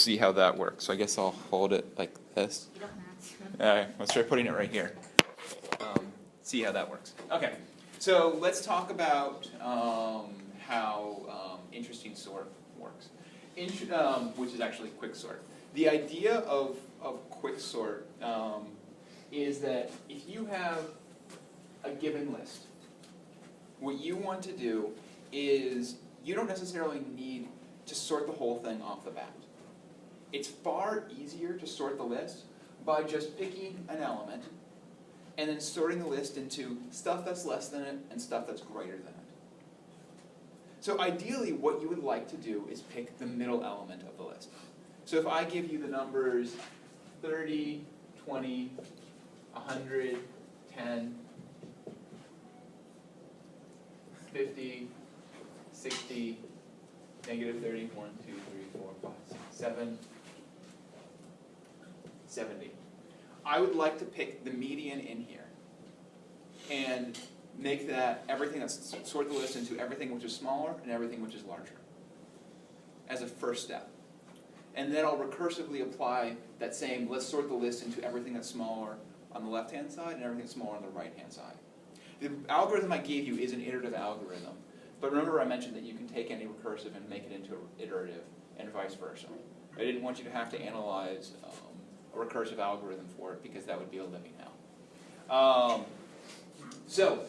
see how that works. So I guess I'll hold it like this. You don't have to. All right, let's try putting it right here. See how that works. Okay, so let's talk about how interesting sort works, which is actually quicksort. The idea of quicksort is that if you have a given list, what you want to do is you don't necessarily need to sort the whole thing off the bat. It's far easier to sort the list by just picking an element and then sorting the list into stuff that's less than it and stuff that's greater than it. So ideally, what you would like to do is pick the middle element of the list. So if I give you the numbers 30, 20, 100, 10, 50, 60, negative 30, 1, 2, 3, 4, 5, 6, 7, 70. I would like to pick the median in here and make that everything that's sort the list into everything which is smaller and everything which is larger as a first step. And then I'll recursively apply that same, let's sort the list into everything that's smaller on the left-hand side and everything that's smaller on the right-hand side. The algorithm I gave you is an iterative algorithm, but remember I mentioned that you can take any recursive and make it into an iterative and vice versa. I didn't want you to have to analyze a recursive algorithm for it because that would be a living hell. So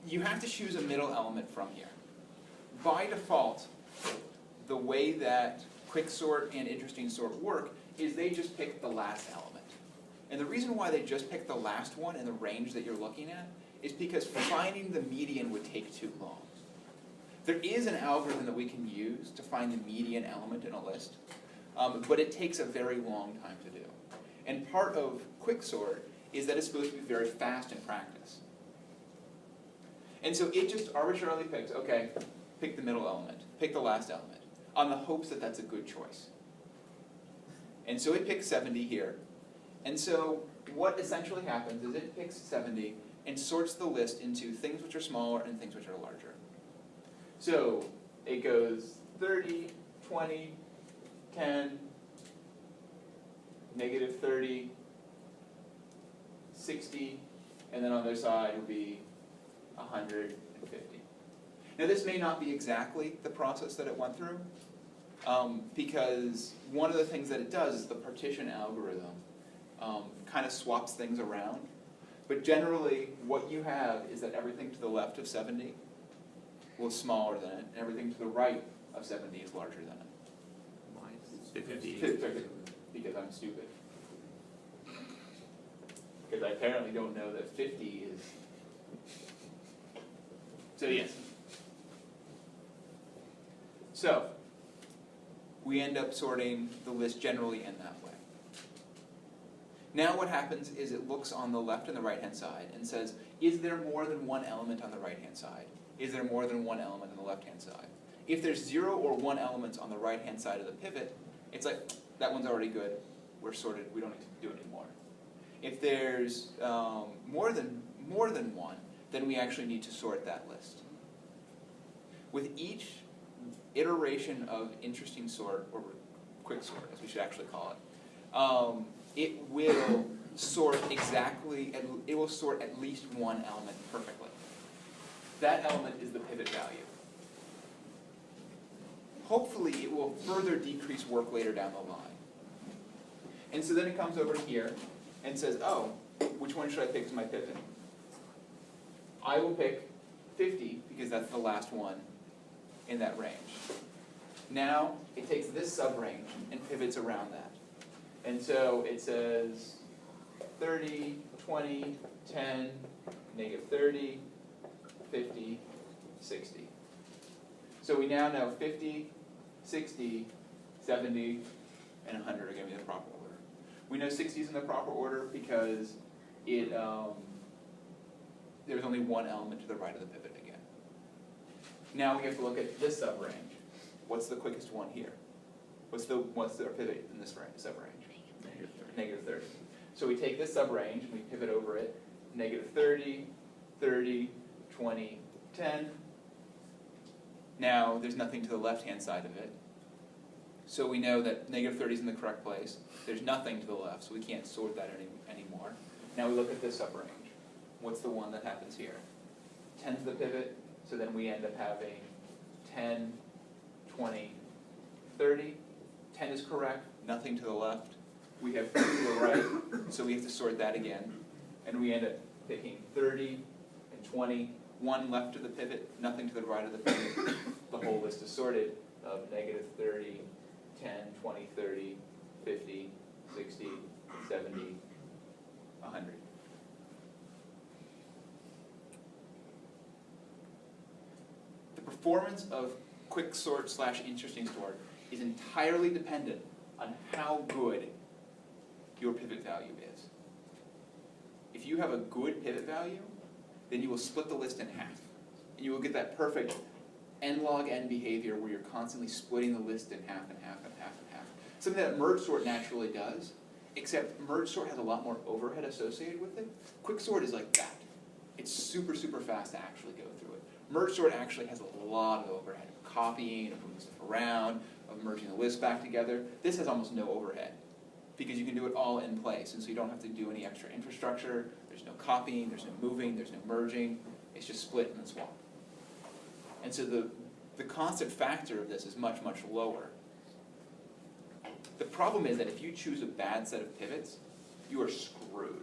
you have to choose a middle element from here. By default, the way that quicksort and interesting sort work is they just pick the last element. And the reason why they just pick the last one in the range that you're looking at is because finding the median would take too long. There is an algorithm that we can use to find the median element in a list, but it takes a very long time to do. And part of quicksort is that it's supposed to be very fast in practice. And so it just arbitrarily picks, okay, pick the middle element, pick the last element, on the hopes that that's a good choice. And so it picks 70 here. And so what essentially happens is it picks 70 and sorts the list into things which are smaller and things which are larger. So it goes 30, 20, 10, negative 30, 60, and then on the other side will be 150. Now this may not be exactly the process that it went through, because one of the things that it does is the partition algorithm kind of swaps things around. But generally, what you have is that everything to the left of 70 is smaller than it, and everything to the right of 70 is larger than it. Why is 50? Because I'm stupid. Because I apparently don't know that 50 is... So yes. So, we end up sorting the list generally in that way. Now what happens is it looks on the left and the right-hand side and says, is there more than one element on the right-hand side? Is there more than one element on the left-hand side? If there's 0 or 1 elements on the right-hand side of the pivot, it's like, that one's already good, we're sorted, we don't need to do it anymore. If there's more than one, then we actually need to sort that list. With each iteration of interesting sort, or quicksort, as we should actually call it, it will sort exactly, it will sort at least one element perfectly. That element is the pivot value. Hopefully it will further decrease work later down the line. And so then it comes over here and says, oh, which one should I pick as my pivot? I will pick 50 because that's the last one in that range. Now it takes this subrange and pivots around that. And so it says 30, 20, 10, negative 30, 50, 60. So we now know 50, 60, 70, and 100 are going to be in the proper order. We know 60 is in the proper order because it there's only one element to the right of the pivot again. Now we have to look at this subrange. What's the quickest one here? What's the pivot in this subrange? Negative 30. So we take this subrange and we pivot over it. Negative 30, 30, 20, 10. Now there's nothing to the left-hand side of it. So we know that negative 30 is in the correct place. There's nothing to the left, so we can't sort that anymore. Now we look at this subrange. What's the one that happens here? 10 to the pivot, so then we end up having 10, 20, 30. 10 is correct, nothing to the left. We have 2 to the right, so we have to sort that again. And we end up picking 30 and 20, 1 left of the pivot, nothing to the right of the pivot. The whole list is sorted of negative 30, 10, 20, 30, 50, 60, 70, 100. The performance of quick sort / interesting sort is entirely dependent on how good your pivot value is. If you have a good pivot value, then you will split the list in half. And you will get that perfect n log n behavior where you're constantly splitting the list in half and half and half and half. Something that merge sort naturally does, except merge sort has a lot more overhead associated with it. Quick sort is like that. It's super, super fast to actually go through it. Merge sort actually has a lot of overhead, of copying, of moving stuff around, of merging the list back together. This has almost no overhead because you can do it all in place, and so you don't have to do any extra infrastructure. There's no copying, there's no moving, there's no merging. It's just split and swap. And so the constant factor of this is much, much lower. The problem is that if you choose a bad set of pivots, you are screwed.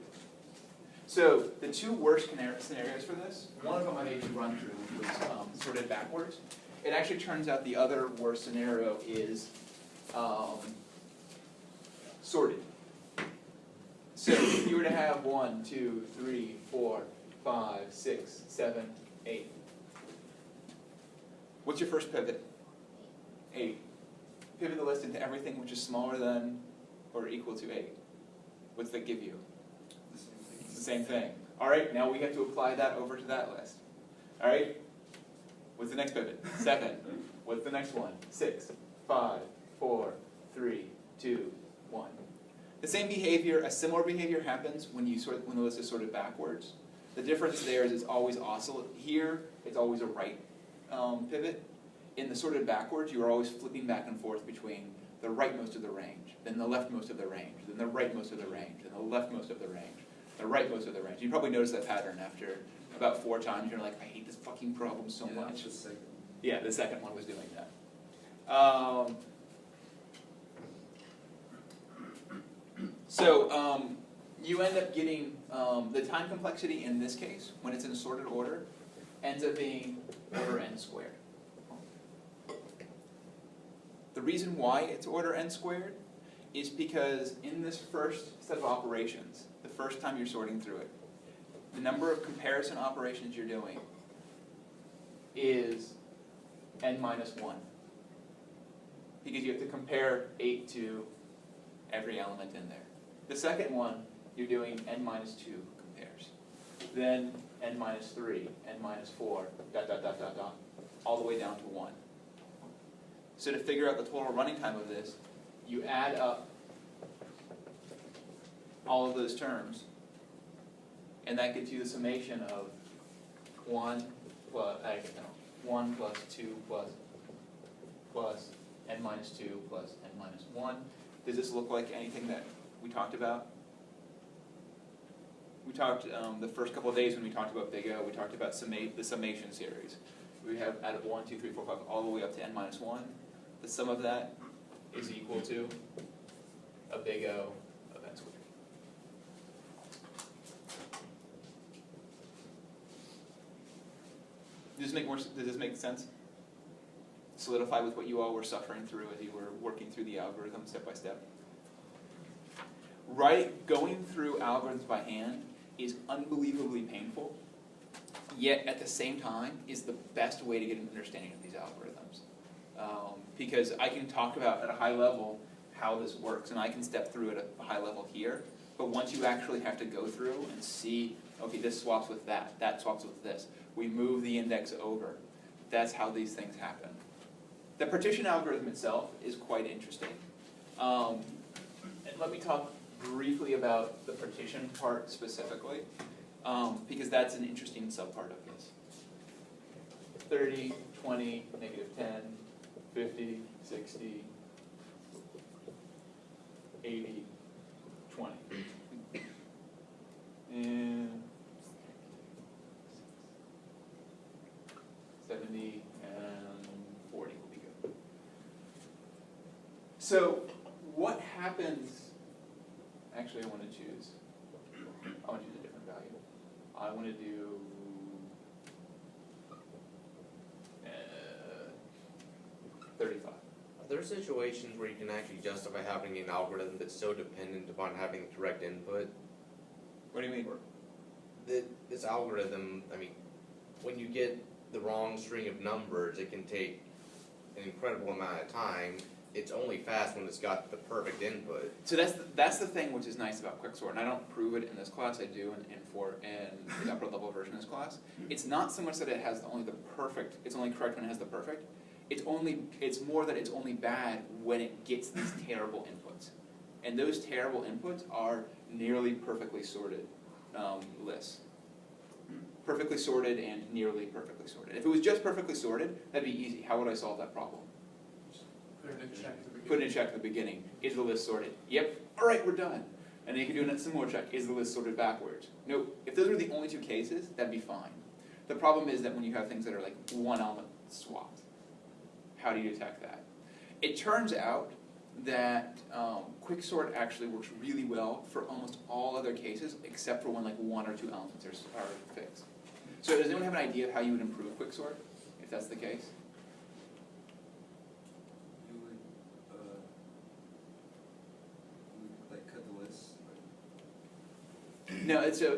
So the two worst scenarios for this, one of them I made you run through, which was sorted backwards. It actually turns out the other worst scenario is sorted. So if you were to have 1, 2, 3, 4, 5, 6, 7, 8. What's your first pivot? 8. Pivot the list into everything which is smaller than or equal to 8. What's that give you? It's the same thing. All right, now we have to apply that over to that list. All right? What's the next pivot? 7. What's the next one? 6, 5, 4, 3, 2, 1. The same behavior, a similar behavior happens when the list is sorted backwards. The difference there is it's always oscillate. Here, it's always a right pivot. In the sorted backwards, you are always flipping back and forth between the rightmost of the range, then the leftmost of the range, then the rightmost of the range, then the leftmost of the range, the rightmost of the range. You probably noticed that pattern after about 4 times. You're like, I hate this fucking problem so much. The second. Yeah, the second one was doing that. You end up getting the time complexity in this case, when it's in sorted order, ends up being order n squared. The reason why it's order n squared is because in this first set of operations, the first time you're sorting through it, the number of comparison operations you're doing is n minus 1. Because you have to compare 8 to every element in there. The second one, you're doing n minus 2 compares. Then n minus 3, n minus 4, dot, dot, dot, dot, dot, all the way down to 1. So to figure out the total running time of this, you add up all of those terms, and that gets you the summation of 1 plus 2 plus n minus 2 plus n minus 1. Does this look like anything that we talked about? We talked the first couple of days when we talked about big O, we talked about the summation series. We have out of 1, 2, 3, 4, 5, all the way up to n minus 1. The sum of that is equal to a big O of n squared. Does this make sense? Solidify with what you all were suffering through as you were working through the algorithm step by step? Going through algorithms by hand is unbelievably painful, yet at the same time is the best way to get an understanding of these algorithms. Because I can talk about at a high level how this works, and I can step through it at a high level here, but once you actually have to go through and see, okay, this swaps with that swaps with this, we move the index over, that's how these things happen. The partition algorithm itself is quite interesting. And let me talk briefly about the partition part specifically, because that's an interesting subpart of this. 30, 20, negative 10, 50, 60, 80, 20. And 70 and 40 will be good. So what happens, actually I want to choose a different value. I want to do 35. Are there situations where you can actually justify having an algorithm that's so dependent upon having the correct input? What do you mean? This algorithm, I mean, when you get the wrong string of numbers, it can take an incredible amount of time. It's only fast when it's got the perfect input. So that's the thing which is nice about quicksort, and I don't prove it in this class. I do in the upper level version of this class. It's not so much that it has only the perfect. It's only correct when it has the perfect. It's more that it's only bad when it gets these terrible inputs, and those terrible inputs are nearly perfectly sorted lists. Perfectly sorted and nearly perfectly sorted. If it was just perfectly sorted, that'd be easy. How would I solve that problem? Put in a check at the beginning. Put in a check at the beginning. Is the list sorted? Yep. All right, we're done. And then you can do a similar check. Is the list sorted backwards? Nope. If those were the only two cases, that'd be fine. The problem is that when you have things that are like one element swapped, how do you detect that? It turns out that quicksort actually works really well for almost all other cases except for when like one or two elements are fixed. So does anyone have an idea of how you would improve quicksort if that's the case? You would like cut the list. No, so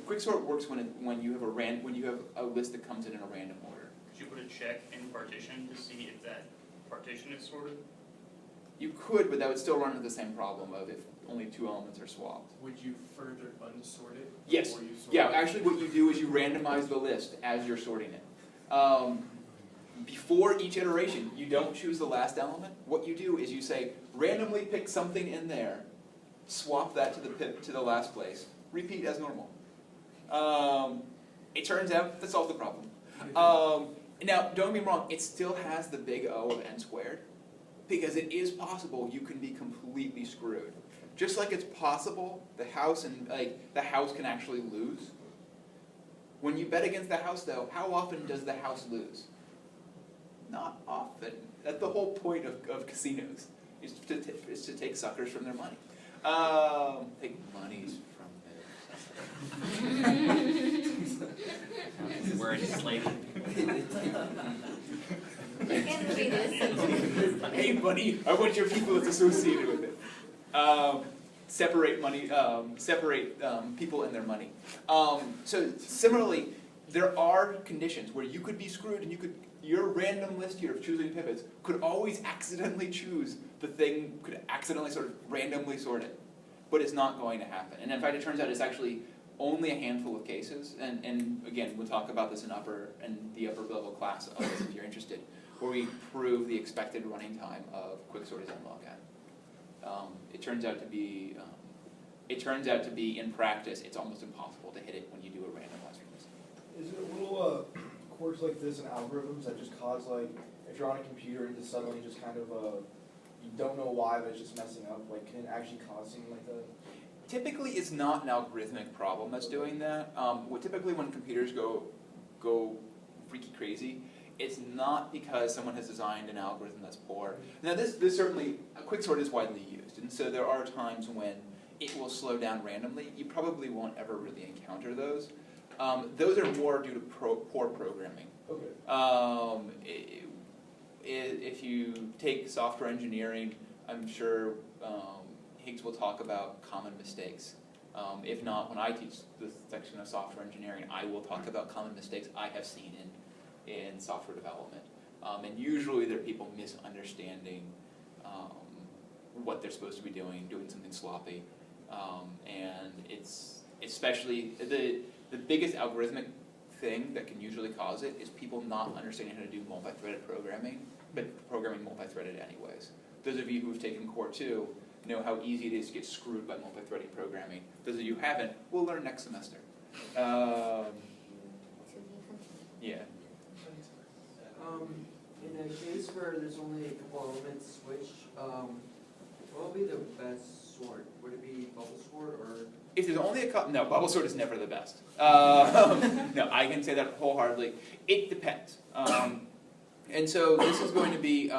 quicksort works when you have a list that comes in a random order. Could you put a check in partition to see if that partition is sorted? You could, but that would still run into the same problem of if only two elements are swapped. Would you further unsort it? Yes. Before you sort Yeah, it? actually what you do is you randomize the list as you're sorting it. Before each iteration, you don't choose the last element. What you do is you say, randomly pick something in there, swap that to the last place, repeat as normal. It turns out that solves the problem. Now, don't get me wrong, it still has the big O of n squared, because it is possible you can be completely screwed. Just like it's possible the house can actually lose. When you bet against the house, though, how often does the house lose? Not often. That's the whole point of casinos, is to take suckers from their money. Take monies from them. We're enslaved. Can't read this. Hey, money, I want your people that's associated with it. Separate money, separate people and their money. So similarly, there are conditions where you could be screwed and your random list here of choosing pivots could always accidentally choose the thing, could accidentally sort of randomly sort it. But it's not going to happen. And in fact, it turns out it's actually only a handful of cases, and again, we'll talk about this in the upper level class of this if you're interested, where we prove the expected running time of quicksort is nlogn. It turns out to be in practice, it's almost impossible to hit it when you do a randomized list. Is it little quirks like this and algorithms that just cause, like, if you're on a computer and just suddenly just kind of you don't know why, but it's just messing up, like, can it actually cause something like that? Typically, it's not an algorithmic problem that's doing that. Typically, when computers go freaky crazy, it's not because someone has designed an algorithm that's poor. Now, this certainly, quicksort is widely used, and so there are times when it will slow down randomly. You probably won't ever really encounter those. Those are more due to poor programming. Okay. If you take software engineering, I'm sure Higgs will talk about common mistakes. If not, when I teach this section of software engineering, I will talk about common mistakes I have seen in software development. And usually they're people misunderstanding what they're supposed to be doing something sloppy. And it's especially, the biggest algorithmic thing that can usually cause it is people not understanding how to do multi-threaded programming, but programming multi-threaded anyways. Those of you who have taken Core 2 know how easy it is to get screwed by multi-threaded programming. Those of you who haven't, we'll learn next semester. Yeah. In a case where there's only a couple elements switched, what will be the best sort? Would it be bubble sort or? If there's only a couple, no, bubble sort is never the best. No, I can say that wholeheartedly. It depends. And so this is going to be,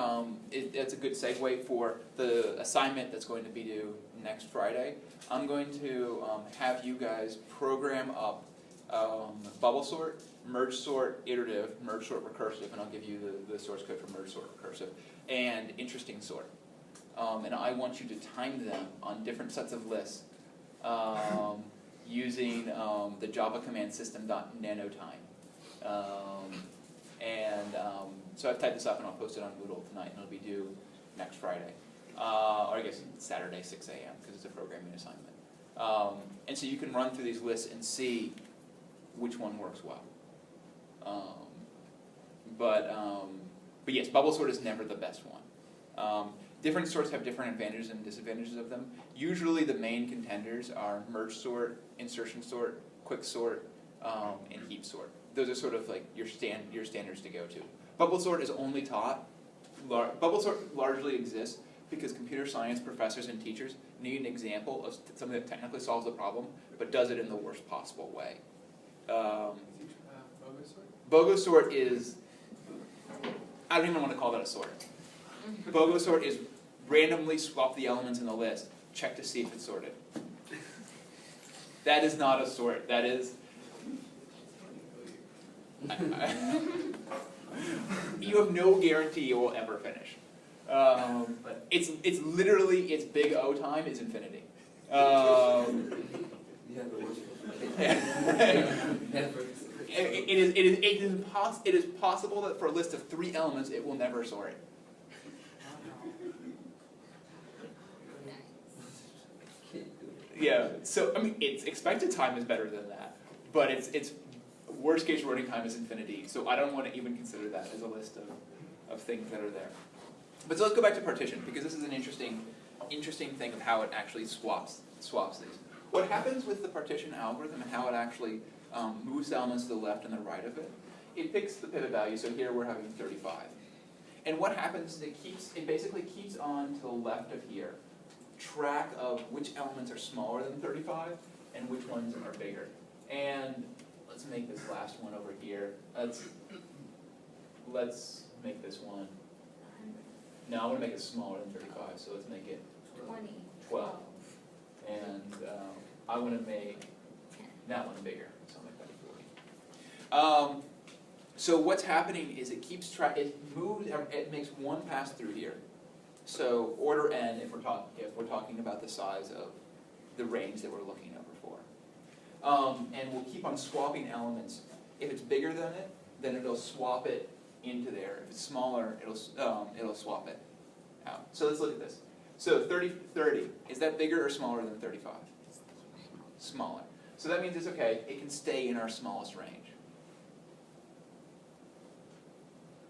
it's a good segue for the assignment that's going to be due next Friday. I'm going to have you guys program up bubble sort, merge sort, iterative, merge sort, recursive, and I'll give you the source code for merge sort, recursive, and interesting sort. And I want you to time them on different sets of lists using the Java command system.nanotime. So I've typed this up and I'll post it on Moodle tonight, and it'll be due next Friday, or I guess Saturday, 6 a.m. because it's a programming assignment. And so you can run through these lists and see which one works well. But yes, bubble sort is never the best one. Different sorts have different advantages and disadvantages of them. Usually the main contenders are merge sort, insertion sort, quick sort, and heap sort. Those are sort of like your standards to go to. Bubble sort is only taught, bubble sort largely exists because computer science professors and teachers need an example of something that technically solves the problem, but does it in the worst possible way. Bogus sort? BOGO sort is, I don't even want to call that a sort. BOGO sort is randomly swap the elements in the list, check to see if it's sorted. That is not a sort, that is... You have no guarantee you will ever finish. It's literally, its big O time is infinity. It is possible that for a list of 3 elements it will never sort. Yeah, so I mean, its expected time is better than that, but its worst case running time is infinity, so I don't want to even consider that as a list of things that are there. But so let's go back to partition, because this is an interesting thing of how it actually swaps these. What happens with the partition algorithm and how it actually moves elements to the left and the right of it, it picks the pivot value, so here we're having 35. And what happens is it basically keeps on to the left of here track of which elements are smaller than 35 and which ones are bigger. And let's make this last one over here. Let's make this one. No, I want to make it smaller than 35, so let's make it 12. And I want to make that one bigger, so I'll make that 40. So what's happening is it keeps track. It moves. It makes one pass through here. So order n, if we're talking about the size of the range that we're looking over for. And we'll keep on swapping elements. If it's bigger than it, then it'll swap it into there. If it's smaller, it'll swap it out. So let's look at this. So 30, is that bigger or smaller than 35? Smaller. So that means it's okay, it can stay in our smallest range.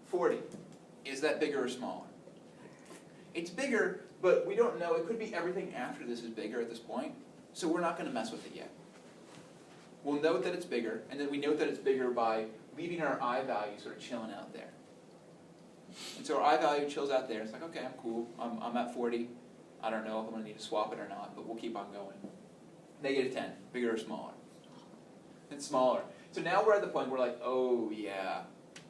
40, is that bigger or smaller? It's bigger, but we don't know, it could be everything after this is bigger at this point, so we're not going to mess with it yet. We'll note that it's bigger, and then we note that it's bigger by leaving our I value sort of chilling out there. And so our I value chills out there, it's like, okay, I'm cool, I'm at 40, I don't know if I'm going to need to swap it or not, but we'll keep on going. Negative 10, bigger or smaller? It's smaller. So now we're at the point where we're like, oh yeah,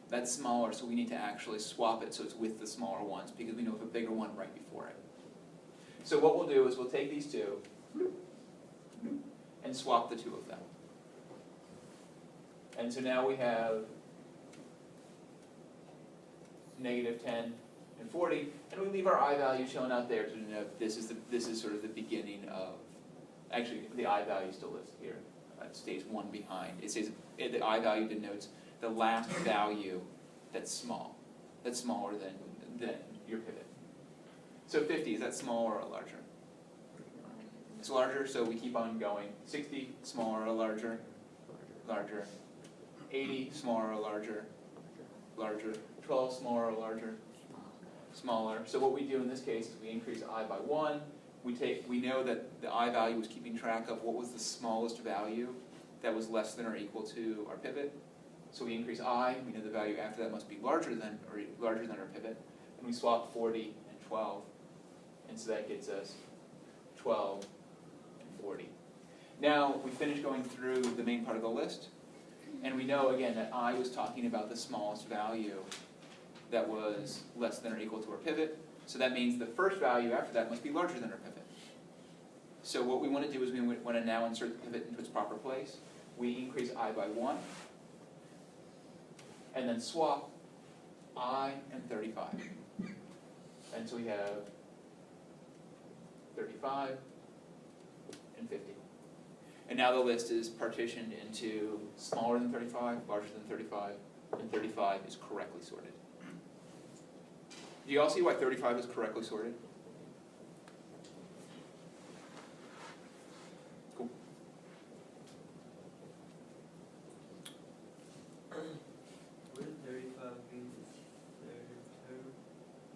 that's smaller, so we need to actually swap it so it's with the smaller ones, because we know of a bigger one right before it. So what we'll do is we'll take these two and swap the two of them. And so now we have negative 10 and 40, and we leave our I value chilling out there to denote this is sort of the beginning of, actually the I value still lives here. It stays one behind. It says the I value denotes the last value that's small, that's smaller than your pivot. So 50, is that smaller or larger? It's larger, so we keep on going. 60, smaller or larger? Larger. 80, smaller or larger? Larger. 12, smaller or larger? Smaller. So what we do in this case is we increase I by 1. We know that the I value was keeping track of what was the smallest value that was less than or equal to our pivot. So we increase I, we know the value after that must be larger than our pivot, and we swap 40 and 12, and so that gets us 12, and 40. Now, we finished going through the main part of the list, and we know again that I was talking about the smallest value that was less than or equal to our pivot, so that means the first value after that must be larger than our pivot. So what we want to do is we want to now insert the pivot into its proper place. We increase I by 1, and then swap I and 35. And so we have 35 and 50. And now the list is partitioned into smaller than 35, larger than 35, and 35 is correctly sorted. Do you all see why 35 is correctly sorted? Cool. Wouldn't 35 be the third term?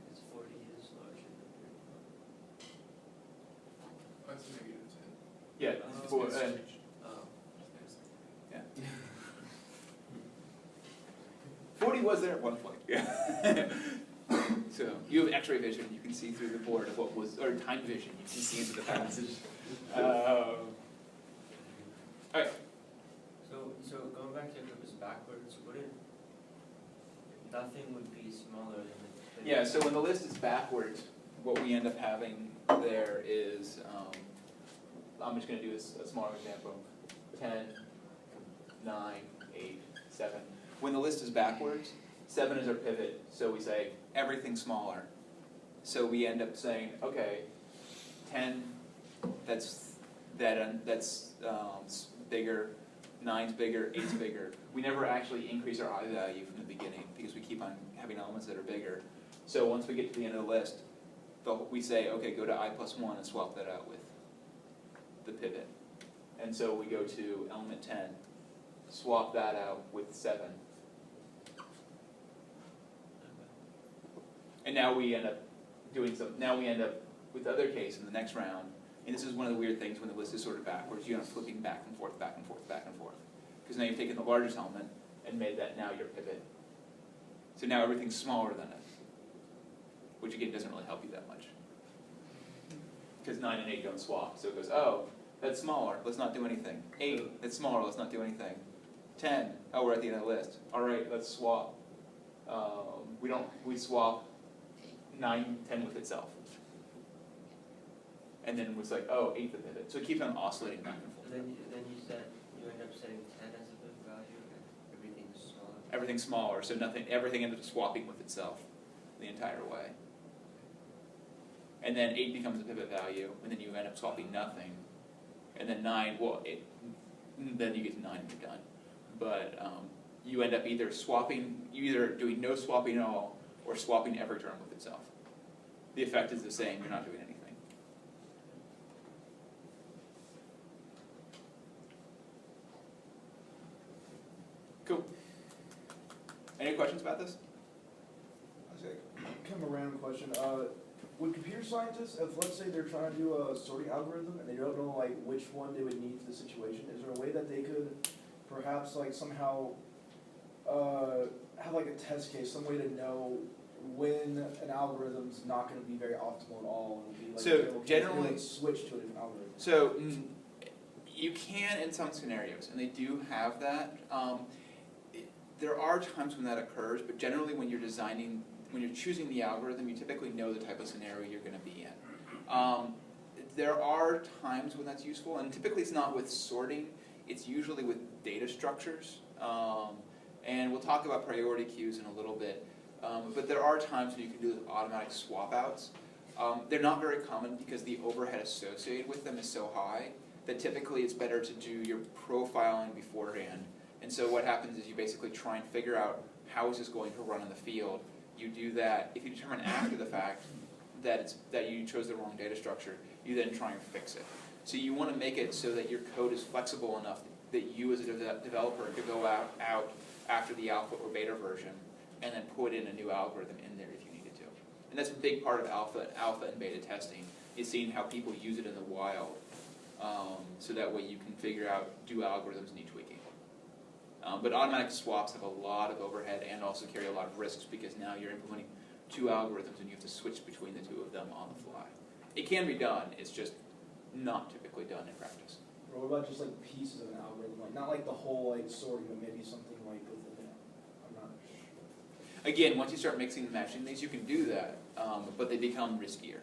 Because 40 is larger than 35. That's -10. Yeah, Oh. for, Oh. yeah. 40 was there at one point. Yeah. So you have X-ray vision. You can see through the board of what was, or time vision. You can see into the past. All right. So going back to if it was backwards, wouldn't nothing would be smaller than the Yeah. So when the list is backwards, what we end up having there is, I'm just going to do a smaller example. 10, 9, 8, 7. When the list is backwards, 7 is our pivot, so we say everything smaller. So we end up saying, okay, 10, that's bigger, 9's bigger, 8's bigger. We never actually increase our I value from the beginning because we keep on having elements that are bigger. So once we get to the end of the list, we say, okay, go to I plus 1 and swap that out with the pivot. And so we go to element 10, swap that out with 7. And now we end up doing with the other case in the next round, and this is one of the weird things when the list is sorted backwards, you end up flipping back and forth, back and forth, back and forth. Because now you've taken the largest element and made that now your pivot. So now everything's smaller than it, which again doesn't really help you that much. Because 9 and 8 don't swap, so it goes, oh, that's smaller, let's not do anything. 8, that's smaller, let's not do anything. 10, oh, we're at the end of the list. All right, let's swap. We swap 9, 10 with itself. And then it was like, oh, 8 the pivot. So it keeps on oscillating back and forth. Then you said you end up setting 10 as a pivot value, and everything's smaller. Everything's smaller, so everything ends up swapping with itself the entire way. And then 8 becomes a pivot value, and then you end up swapping nothing. And then 9, then you get to 9 and you're done. But you end up either doing no swapping at all, or swapping every term with itself. The effect is the same, you're not doing anything. Cool. Any questions about this? I say, kind of a random question. Would computer scientists, if let's say they're trying to do a sorting algorithm and they don't know like which one they would need for the situation, is there a way that they could perhaps like somehow have like a test case, some way to know when an algorithm's not going to be very optimal at all, and be like, So, okay, well, generally- they would switch to a different algorithm? So you can in some scenarios, and they do have that. There are times when that occurs, but generally when you're choosing the algorithm, you typically know the type of scenario you're going to be in. There are times when that's useful, and typically it's not with sorting, it's usually with data structures. And we'll talk about priority queues in a little bit. But there are times when you can do automatic swap outs. They're not very common because the overhead associated with them is so high that typically it's better to do your profiling beforehand. And so what happens is you basically try and figure out how is this going to run in the field. You do that. If you determine after the fact that you chose the wrong data structure, you then try and fix it. So you want to make it so that your code is flexible enough that you as a developer can go out after the alpha or beta version and then put in a new algorithm in there if you needed to. And that's a big part of alpha and beta testing, is seeing how people use it in the wild. So that way you can figure out, do algorithms need tweaking. But automatic swaps have a lot of overhead and also carry a lot of risks because now you're implementing 2 algorithms and you have to switch between the 2 of them on the fly. It can be done, it's just not typically done in practice. Or what about just like pieces of an algorithm, like not like the whole like sorting, but maybe something like within it? I'm not sure. Again, once you start mixing and matching things, you can do that, but they become riskier.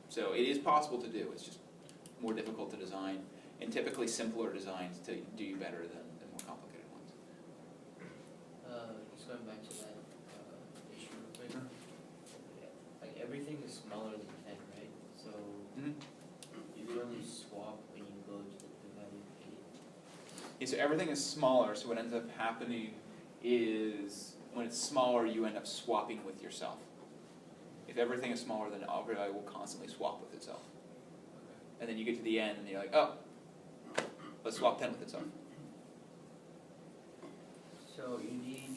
So it is possible to do, it's just more difficult to design, and typically simpler designs to do you better than more complicated ones. Just going back to that, issue real quick. Like, everything is smaller than 10, right? So, you can only swap when you go to the value of 8. Yeah, so everything is smaller, so what ends up happening is, when it's smaller, you end up swapping with yourself. If everything is smaller, then algorithm will constantly swap with itself. And then you get to the end, and you're like, oh, let's swap 10 with itself. So you need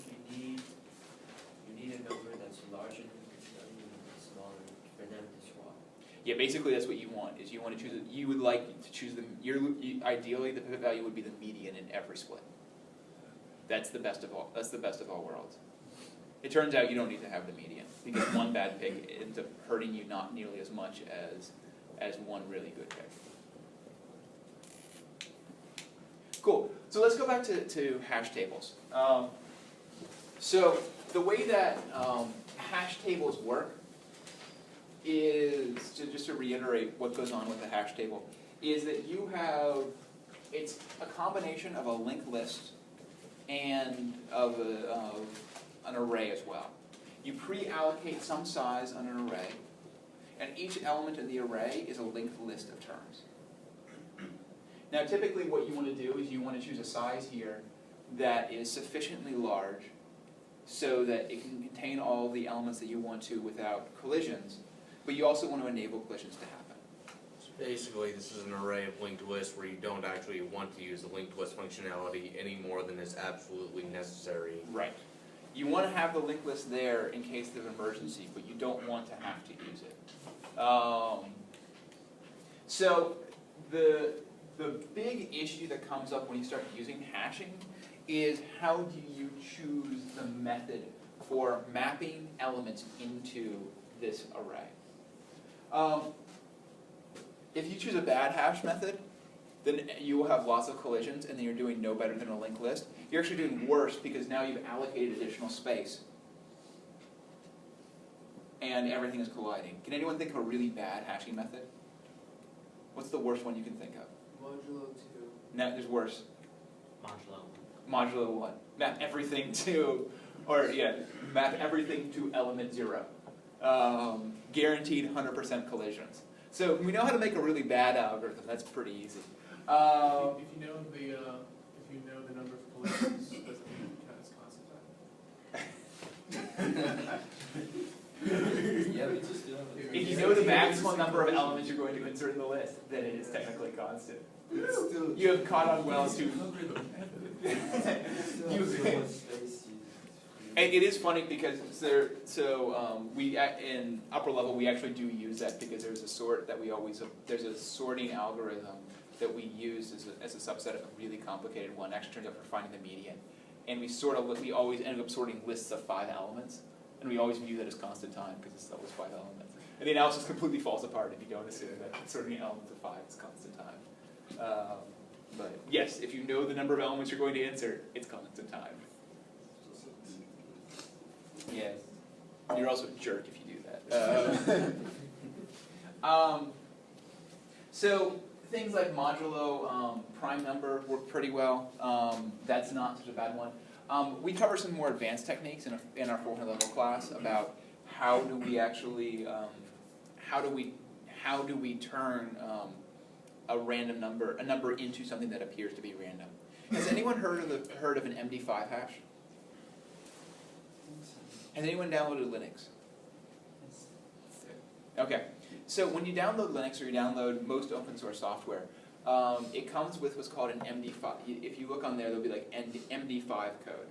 a number that's larger than the number that's smaller for them to swap. Yeah, basically that's what you want, is you want to choose, you would like to choose ideally the pivot value would be the median in every split. That's the best of all worlds. It turns out you don't need to have the median, because one bad pick ends up hurting you not nearly as much as one really good pick. Cool, so let's go back to hash tables. So the way that hash tables work is, just to reiterate what goes on with the hash table, is that you have, it's a combination of a linked list and of an array as well. You pre-allocate some size on an array, and each element in the array is a linked list of terms. Now typically what you want to do is you want to choose a size here that is sufficiently large so that it can contain all the elements that you want to without collisions, but you also want to enable collisions to happen. So basically, this is an array of linked lists where you don't actually want to use the linked list functionality any more than is absolutely necessary. Right. You want to have the linked list there in case of emergency, but you don't want to have to use it. So the big issue that comes up when you start using hashing is how do you choose the method for mapping elements into this array. If you choose a bad hash method, then you will have lots of collisions, and then you're doing no better than a linked list. You're actually doing worse because now you've allocated additional space, and everything is colliding. Can anyone think of a really bad hashing method? What's the worst one you can think of? Modulo 2. No, there's worse. Modulo. Modulo 1. Map everything to, map everything to element 0. Guaranteed 100% collisions. So we know how to make a really bad algorithm. That's pretty easy. If you know the number of collisions, does it mean it count as constant time? Yeah, we just do it. If you know the maximum number of elements you're going to insert in the list, then it is technically constant. You have caught on well to. And it is funny because we in upper level we actually do use that because there's a there's a sorting algorithm that we use as a subset of a really complicated one. Actually turns out for finding the median, and we always end up sorting lists of 5 elements, and we always view that as constant time because it's always 5 elements. And the analysis completely falls apart if you don't assume that sorting elements of 5 is constant time. But yes, if you know the number of elements you're going to insert, it's constant time. Yes. You're also a jerk if you do that. So things like modulo, prime number work pretty well. That's not such a bad one. We cover some more advanced techniques in our 400 level class about how do we actually how do we turn a random number, a number into something that appears to be random. Has anyone heard of an MD5 hash? Has anyone downloaded Linux? Okay, so when you download Linux or you download most open source software, it comes with what's called an MD5. If you look on there, there'll be like MD5 code.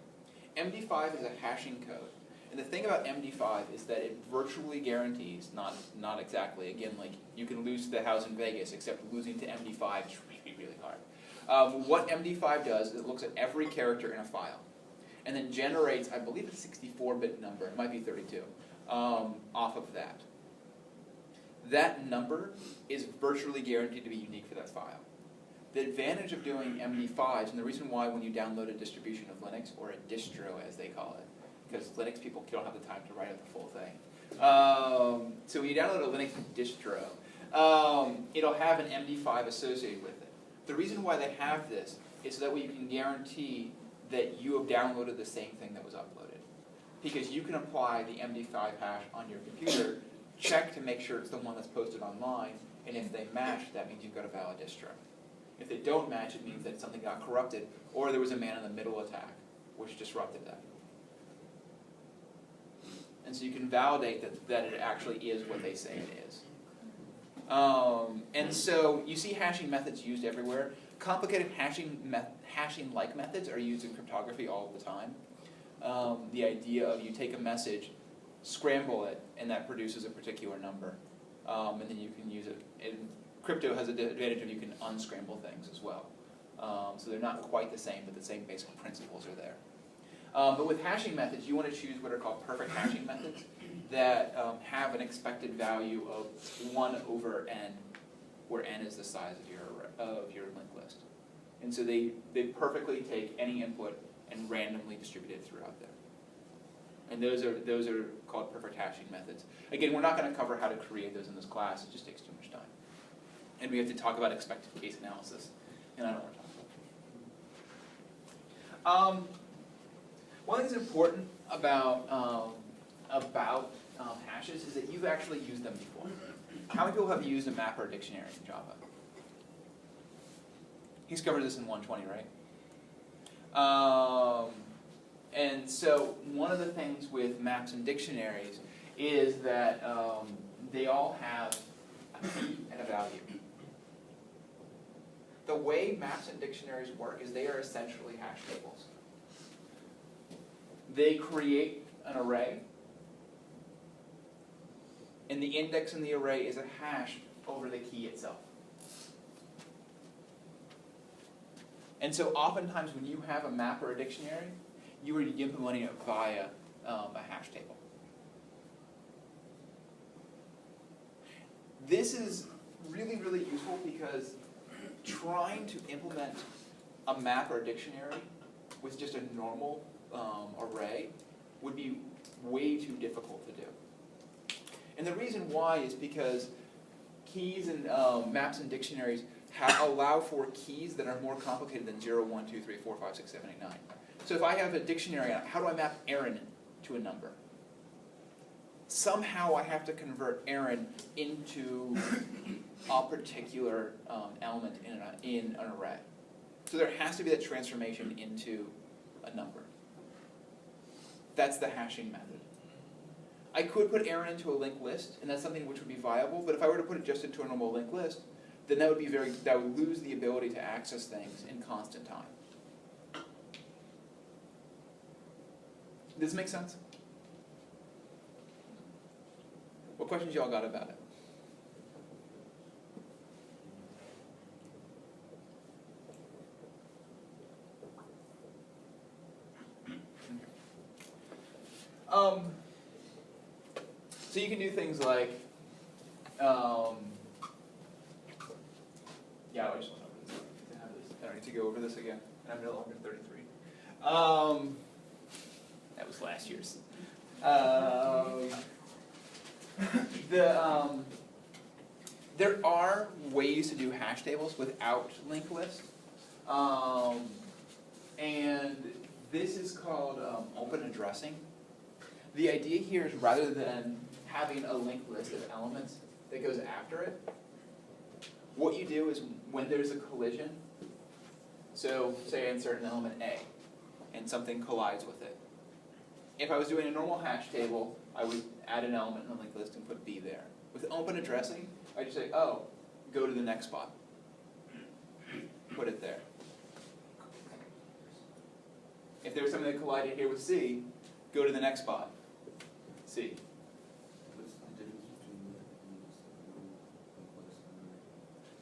MD5 is a hashing code. And the thing about MD5 is that it virtually guarantees, not exactly, again, like you can lose to the house in Vegas, except losing to MD5 is really, really hard. What MD5 does is it looks at every character in a file, and then generates, I believe, a 64-bit number, it might be 32, off of that. that number is virtually guaranteed to be unique for that file. The advantage of doing MD5s, and the reason why when you download a distribution of Linux, or a distro as they call it, because Linux people don't have the time to write out the full thing. So when you download a Linux distro, it'll have an MD5 associated with it. The reason why they have this is so that way you can guarantee that you have downloaded the same thing that was uploaded. Because you can apply the MD5 hash on your computer, check to make sure it's the one that's posted online, and if they match, that means you've got a valid distro. If they don't match, it means that something got corrupted, or there was a man-in-the-middle attack, which disrupted that. And so you can validate that it actually is what they say it is. And so you see hashing methods used everywhere. Complicated hashing-like methods are used in cryptography all the time. The idea of you take a message, scramble it, and that produces a particular number. And then you can use it. And crypto has the advantage of you can unscramble things as well. So they're not quite the same, but the same basic principles are there. But with hashing methods, you want to choose what are called perfect hashing methods that have an expected value of 1 over n, where n is the size of your linked list. And so they perfectly take any input and randomly distribute it throughout there. And those are called perfect hashing methods. Again, we're not going to cover how to create those in this class. It just takes too much time. And we have to talk about expected case analysis, and I don't want to talk about that. One thing that's important about hashes is that you've actually used them before. How many people have used a map or a dictionary in Java? He's covered this in 120, right? And so one of the things with maps and dictionaries is that they all have a key and a value. The way maps and dictionaries work is they are essentially hash tables. They create an array, and the index in the array is a hash over the key itself. And so oftentimes when you have a map or a dictionary, you are implementing it via a hash table. This is really, really useful because trying to implement a map or a dictionary with just a normal array would be way too difficult to do. And the reason why is because keys and maps and dictionaries allow for keys that are more complicated than 0, 1, 2, 3, 4, 5, 6, 7, 8, 9. So if I have a dictionary, how do I map Aaron to a number? Somehow I have to convert Aaron into a particular element in an array. So there has to be that transformation into a number. That's the hashing method. I could put Aaron into a linked list, and that's something which would be viable, but if I were to put it just into a normal linked list, then that would lose the ability to access things in constant time. Does this make sense? What questions y'all got about it? So you can do things like, yeah, I just want to have this. I don't need to go over this again. I'm no longer 33. That was last year's. There are ways to do hash tables without linked lists, and this is called open addressing. The idea here is rather than having a linked list of elements that goes after it, what you do is when there's a collision, so say I insert an element A, and something collides with it. If I was doing a normal hash table, I would add an element in the linked list and put B there. With open addressing, I just say, oh, go to the next spot. Put it there. If there was something that collided here with C, go to the next spot. C.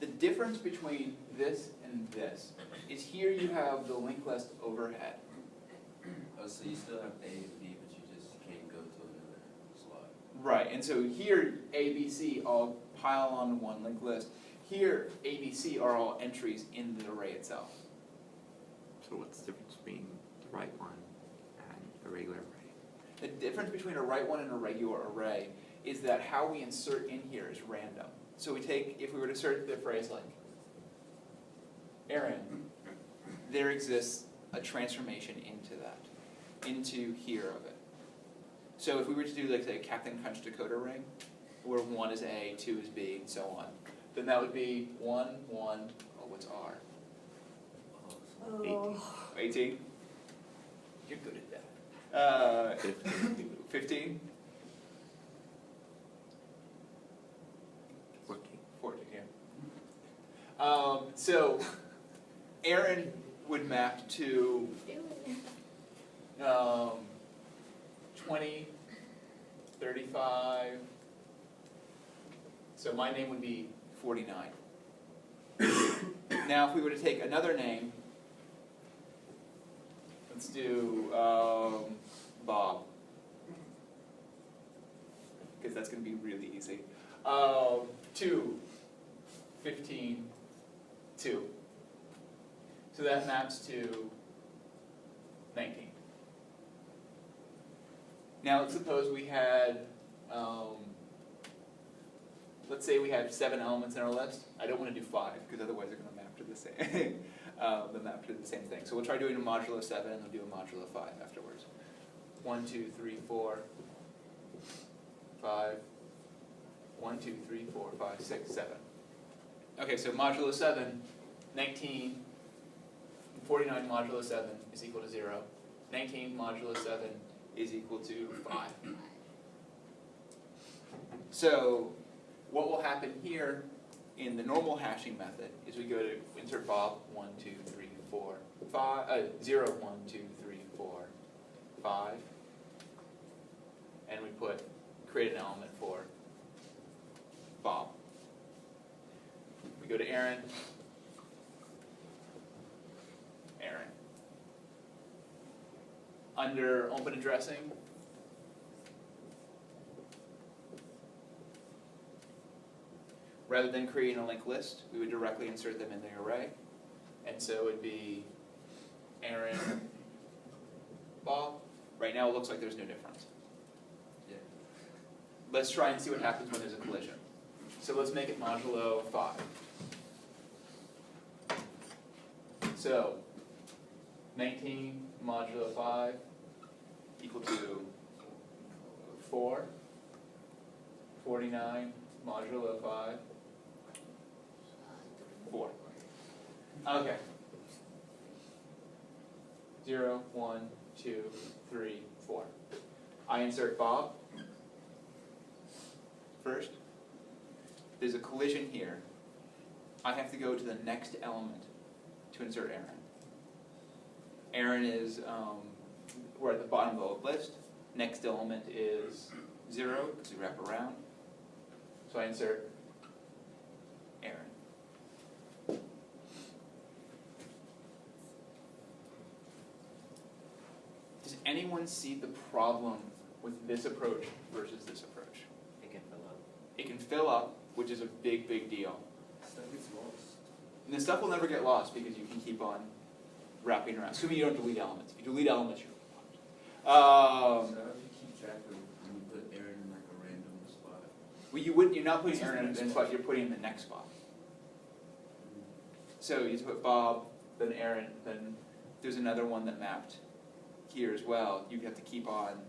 The difference between this and this is here you have the linked list overhead. Oh, so you still have A and B, but you just can't go to another slot. Right, and so here A, B, C all compile on one linked list. Here, A, B, C are all entries in the array itself. So what's the difference between the right one and a regular array? The difference between a right one and a regular array is that how we insert in here is random. So we take, if we were to insert the phrase like, Aaron, there exists a transformation into that, into here of it. So if we were to do like the Captain Crunch decoder ring, where 1 is A, 2 is B, and so on, then that would be 1, 1, oh, what's R? Oh. 18? You're good at that. 15? 14. 14, yeah. So Aaron would map to 20, 35. So my name would be 49. Now if we were to take another name, let's do Bob, because that's going to be really easy. 2, 15, 2. So that maps to 19. Now let's suppose we had, let's say we had 7 elements in our list. I don't want to do 5, because otherwise they're going to map to the same. They'll map to the same thing. So we'll try doing a modulo 7, and we'll do a modulo 5 afterwards. 1, 2, 3, 4, 5. 1, 2, 3, 4, 5, 6, 7. Okay, so modulo 7, 19, 49 modulo 7 is equal to 0. 19 modulo 7 is equal to 5. So what will happen here in the normal hashing method is we go to insert Bob, 1, 2, 3, 4, 5, 0, 1, 2, 3, 4, 5, and we create an element for Bob. We go to Aaron. Aaron. Under open addressing, rather than creating a linked list, we would directly insert them in the array. And so it would be Aaron, Bob. Right now it looks like there's no difference. Yeah. Let's try and see what happens when there's a collision. So let's make it modulo 5. So 19 modulo 5 equal to 4. 49 modulo 5. 4. Okay. 0, 1, 2, 3, 4. I insert Bob first. There's a collision here. I have to go to the next element to insert Aaron. Aaron is, we're at the bottom of the list. Next element is 0, because we wrap around. So I insert Aaron. Does anyone see the problem with this approach versus this approach? It can fill up. It can fill up, which is a big, big deal. Stuff gets lost. And the stuff will never get lost because you can keep on wrapping around. Assuming you don't delete elements. If you delete elements, you're fucked. So how do you keep track of when you put Aaron in like a random spot? Well, you wouldn't. You're not putting Aaron in the spot. You're putting him in the next spot. So you put Bob, then Aaron, then there's another one that mapped here as well. You have to keep on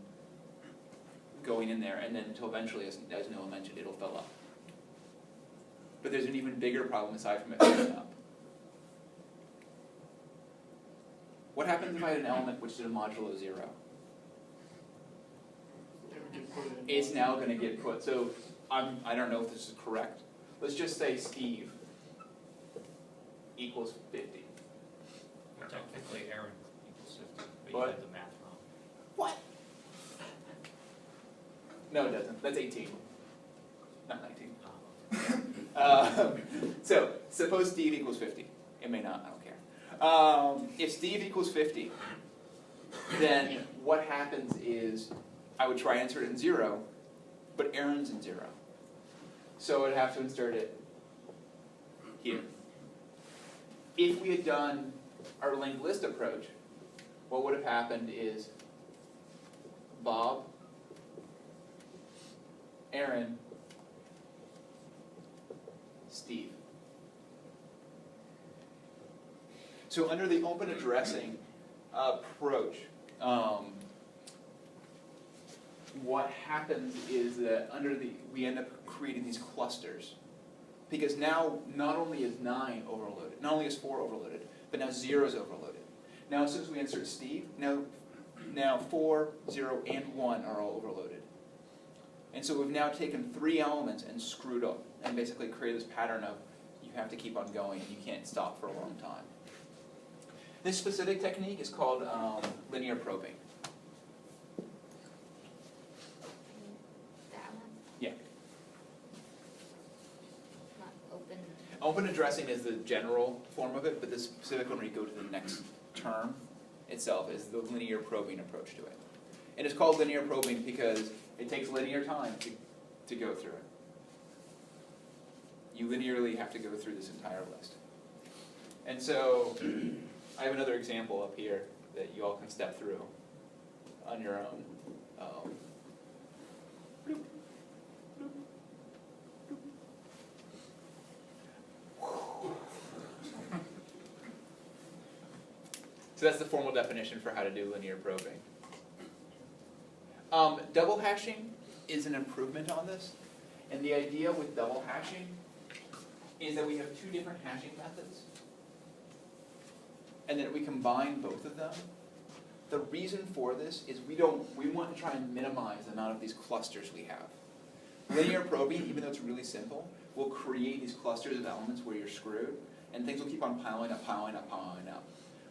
going in there, and then until eventually, as Noah mentioned, it'll fill up. But there's an even bigger problem aside from it filling up. What happens if I had an element which did a modulo 0? It's now going to get put. So I don't know if this is correct. Let's just say Steve equals 50. Technically, Aaron equals 50, but you What? had the math wrong. What? No, it doesn't. That's 18. Not 19. So suppose Steve equals 50. It may not. I don't care. If Steve equals 50, then what happens is I would try and insert it in 0, but Aaron's in 0. So I'd have to insert it here. If we had done our linked list approach, what would have happened is Bob, Aaron, Steve. So under the open addressing approach, what happens is that we end up creating these clusters. Because now not only is 9 overloaded, not only is 4 overloaded, but now 0 is overloaded. Now as soon as we insert Steve, now 4, 0, and 1 are all overloaded. And so we've now taken 3 elements and screwed up, and basically created this pattern of you have to keep on going and you can't stop for a long time. This specific technique is called linear probing. That one, Yeah. not open. Open addressing is the general form of it, but the specific one where you go to the next term itself is the linear probing approach to it. And it's called linear probing because it takes linear time to go through it. You linearly have to go through this entire list. And so I have another example up here that you all can step through on your own. So that's the formal definition for how to do linear probing. Double hashing is an improvement on this. And the idea with double hashing is that we have 2 different hashing methods, and then we combine both of them. The reason for this is we want to try and minimize the amount of these clusters we have. Linear probing, even though it's really simple, will create these clusters of elements where you're screwed, and things will keep on piling up, piling up, piling up.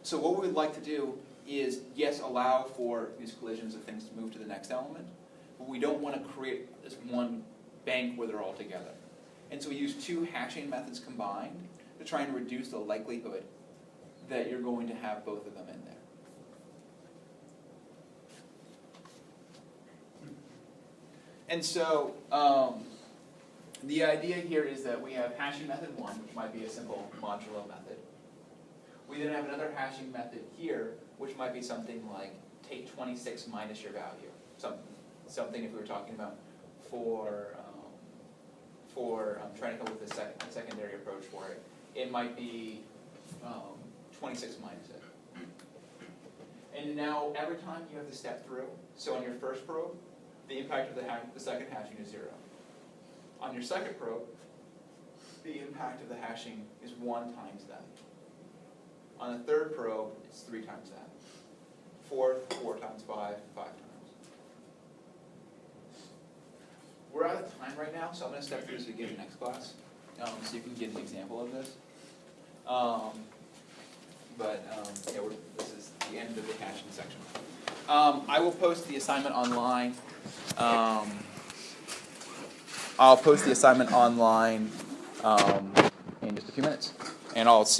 So what we would like to do is, yes, allow for these collisions of things to move to the next element, but we don't want to create this one bank where they're all together. And so we use 2 hashing methods combined to try and reduce the likelihood that you're going to have both of them in there. And so the idea here is that we have hashing method 1, which might be a simple modulo method. We then have another hashing method here, which might be something like take 26 minus your value. Something if we were talking about for trying to come up with a secondary approach for it, it might be 26 minus it. And now every time you have to step through, so on your first probe, the impact of the second hashing is 0. On your second probe, the impact of the hashing is 1 times that. On the third probe, it's 3 times that. Fourth, 4 times 5, 5 times. We're out of time right now, so I'm going to step through this again in next class, so you can get an example of this. This is the end of the hashing section. I will post the assignment online. I'll post the assignment online in just a few minutes, and I'll see